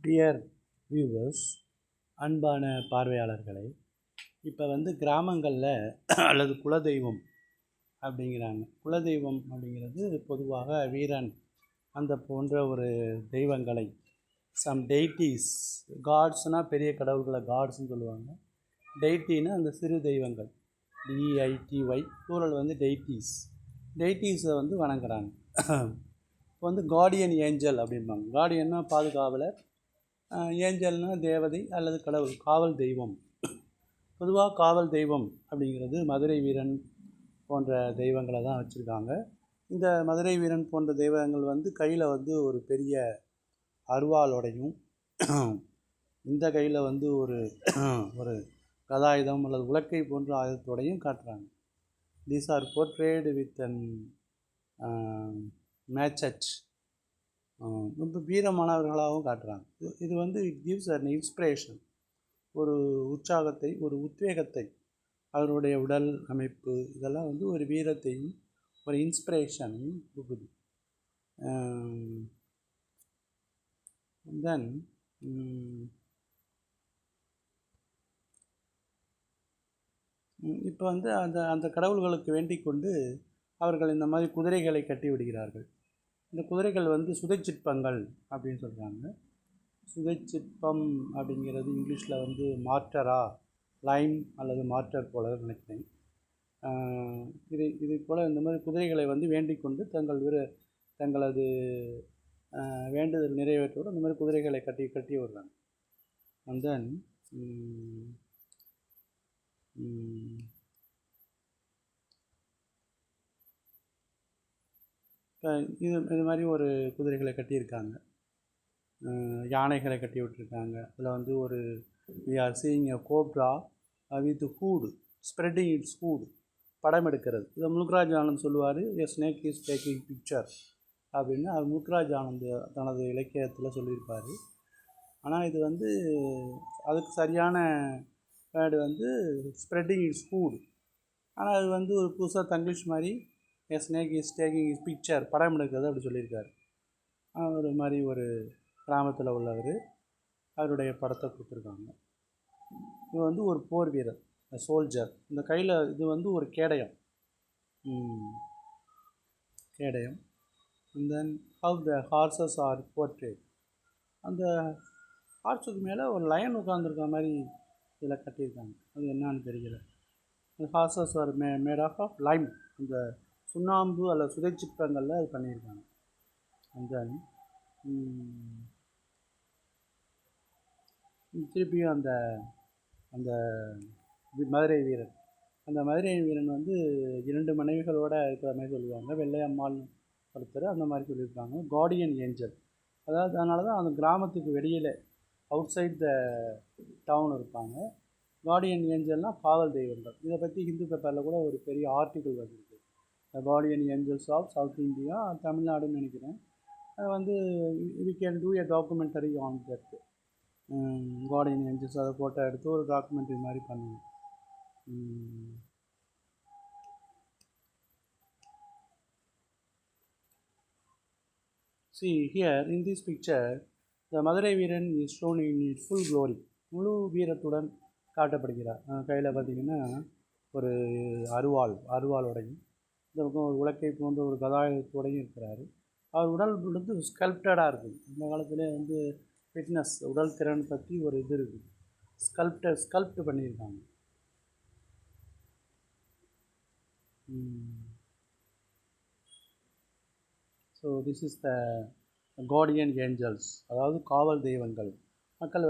Dear viewers, அன்பான பார்வையாளர்களே, இப்போ கிராமங்களில் அல்லது குலதெய்வம் அப்படிங்கிறாங்க. குலதெய்வம் அப்படிங்கிறது பொதுவாக வீரன் அந்த போன்ற ஒரு தெய்வங்களை, சம் டெய்டிஸ், காட்ஸ்னால் பெரிய கடவுள்களை காட்ஸ்ன்னு சொல்லுவாங்க. டெய்ட்டின்னு அந்த சிறு தெய்வங்கள், டிஐடிஒய், ப்ளூரல் டெய்டிஸ். டெய்டிஸை வணங்குறாங்க. இப்போ கார்டியன் ஏஞ்சல் அப்படிம்பாங்க. கார்டியன்னா பாதுகாவலர், ஏஞ்சல்னா தேவதை அல்லது கடவுள், காவல் தெய்வம். பொதுவாக காவல் தெய்வம் அப்படிங்கிறது மதுரை வீரன் போன்ற தெய்வங்களை தான் வச்சுருக்காங்க. இந்த மதுரை வீரன் போன்ற தெய்வங்கள் கையில் ஒரு பெரிய அருவாளோடையும், இந்த கையில் ஒரு ஒரு கதாயுதம் அல்லது உலக்கை போன்ற ஆயுதத்தோடையும் காட்டுறாங்க. These are portrayed with an மேட்சட், ரொம்ப வீரமானவர்களாகவும் காட்டுறாங்க. இது இட் கிவ்ஸ் அன் இன்ஸ்பிரேஷன், ஒரு உற்சாகத்தை, ஒரு உத்வேகத்தை. அவருடைய உடல் அமைப்பு இதெல்லாம் ஒரு வீரத்தையும் ஒரு இன்ஸ்பிரேஷனையும் கொடுக்குது. தென் இப்போ அந்த அந்த கடவுள்களுக்கு வேண்டிக் கொண்டு அவர்கள் இந்த மாதிரி குதிரைகளை கட்டி விடுகிறார்கள். இந்த குதிரைகள் சுதைச்சிற்பங்கள் அப்படின்னு சொல்கிறாங்க. சுதைச்சிற்பம் அப்படிங்கிறது இங்கிலீஷில் மார்ட்டரா, லைம் அல்லது மார்ட்டர் போல நினைக்கிறேன். இதை போல் இந்த மாதிரி குதிரைகளை வேண்டிக் கொண்டு தங்களது வேண்டுதல் நிறைவேற்றோடு அந்த மாதிரி குதிரைகளை கட்டி விடுறாங்க. அண்ட் தென் இது மாதிரி ஒரு குதிரைகளை கட்டியிருக்காங்க, யானைகளை கட்டி விட்டுருக்காங்க. அதில் ஒரு we are seeing a cobra with hood spreading its hood, படம் எடுக்கிறது. இதை முல்க்ராஜ் ஆனந்த் சொல்லுவார், a snake is taking picture அப்படின்னு. அது முல்க்ராஜ் ஆனந்த் தனது இலக்கியத்தில் சொல்லியிருப்பார். ஆனால் இது அதுக்கு சரியான வேர்டு ஸ்ப்ரெட்டிங் இட்ஸ் ஹூட். ஆனால் அது ஒரு புதுசாக தங்கிலீஷ் மாதிரி a snake is taking his picture, படம் எடுக்கிறது அப்படி சொல்லியிருக்காரு. ஒரு மாதிரி ஒரு கிராமத்தில் உள்ளவர், அவருடைய படத்தை கொடுத்துருக்காங்க. இது ஒரு போர் வீரர், சோல்ஜர். இந்த கையில் இது ஒரு கேடயம். And then how the horses are portrayed. அந்த ஹார்ஸுக்கு மேலே ஒரு லயன் உட்காந்துருக்க மாதிரி இதில் கட்டியிருக்காங்க. அது என்னான்னு தெரியல. அந்த horses are made of lime, அந்த சுண்ணாம்பு அல்லது சுதைச்சிற்பங்களில் அது பண்ணியிருக்காங்க. அண்ட் தென் திருப்பியும் அந்த அந்த மதுரை வீரன், அந்த மதுரை வீரன் 2 மனைவிகளோடு இருக்கிற மாதிரி சொல்லுவாங்க. வெள்ளையம்மாள் ஒருத்தர் அந்த மாதிரி சொல்லியிருக்காங்க. கார்டியன் ஏஞ்சல், அதாவது அதனால தான் அந்த கிராமத்துக்கு வெளியில் அவுட் சைட் த டவுன் இருப்பாங்க. கார்டியன் ஏஞ்சல்னால் காவல் தெய்வங்கள். இதை பற்றி ஹிந்து பேப்பரில் கூட ஒரு பெரிய ஆர்டிக்கிள் வந்திருக்கு, the guardian angels of South India, தமிழ்நாடுன்னு நினைக்கிறேன். அது we can do a documentary on that guardian angels. அதை ஃபோட்டோ எடுத்து ஒரு டாக்குமெண்ட்ரி மாதிரி பண்ணுவோம். See here in this picture, the Madurai Veeran is shown in its full glory, முழு வீரத்துடன் காட்டப்படுகிறார். கையில் பார்த்திங்கன்னா ஒரு அருவாளோடையும், இந்த பக்கம் ஒரு உலக்கை போன்ற ஒரு கதாயுதத்தோடையும் இருக்கிறாரு. அவர் உடல் ஸ்கல்ப்டடாக இருக்குது. இந்த காலத்தில் ஃபிட்னஸ், உடல் திறன் பற்றி ஒரு இது இருக்குது. ஸ்கல்ப்ட் பண்ணியிருக்காங்க. So this is the guardian angels, அதாவது காவல் தெய்வங்கள். மக்கள்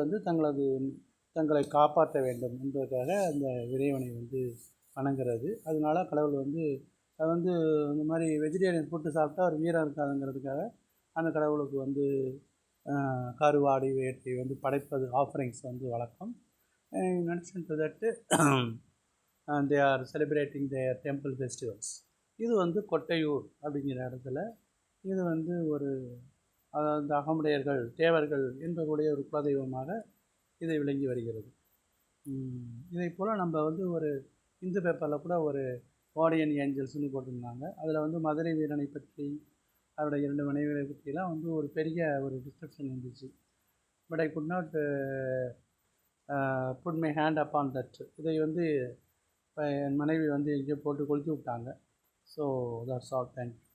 தங்களை காப்பாற்ற வேண்டும் என்பதற்காக அந்த இறைவனை வணங்குறது. அதனால கடவுள் அது இந்த மாதிரி வெஜிடேரியன் ஃபுட்டு சாப்பிட்டா ஒரு வீரம் இருக்காதுங்கிறதுக்காக அந்த கடவுளுக்கு கருவாடு வேட்டை படைப்பது, ஆஃபரிங்ஸ் வழக்கம். In addition to that, they are celebrating their temple festivals. இது கொட்டையூர் அப்படிங்கிற இடத்துல இது ஒரு அந்த அகமுடையர்கள், தேவர்கள் என்பவருடைய ஒரு குலதெய்வமாக இதை விளங்கி வருகிறது. இதை போல் நம்ம ஒரு இந்து பேப்பரில் கூட ஒரு கார்டியன் ஏஞ்சல்ஸ்னு போட்டிருந்தாங்க. அதில் மதுரை வீரனை பற்றி, அவருடைய 2 மனைவிகளை பற்றிலாம் ஒரு பெரிய ஒரு டிஸ்கிரிப்ஷன் இருந்துச்சு. But I could not put my hand up on that. இதை வந்து என் மனைவி வந்து எங்கேயோ போட்டு கொளுத்தி விட்டாங்க. So that's all. தேங்க்யூ.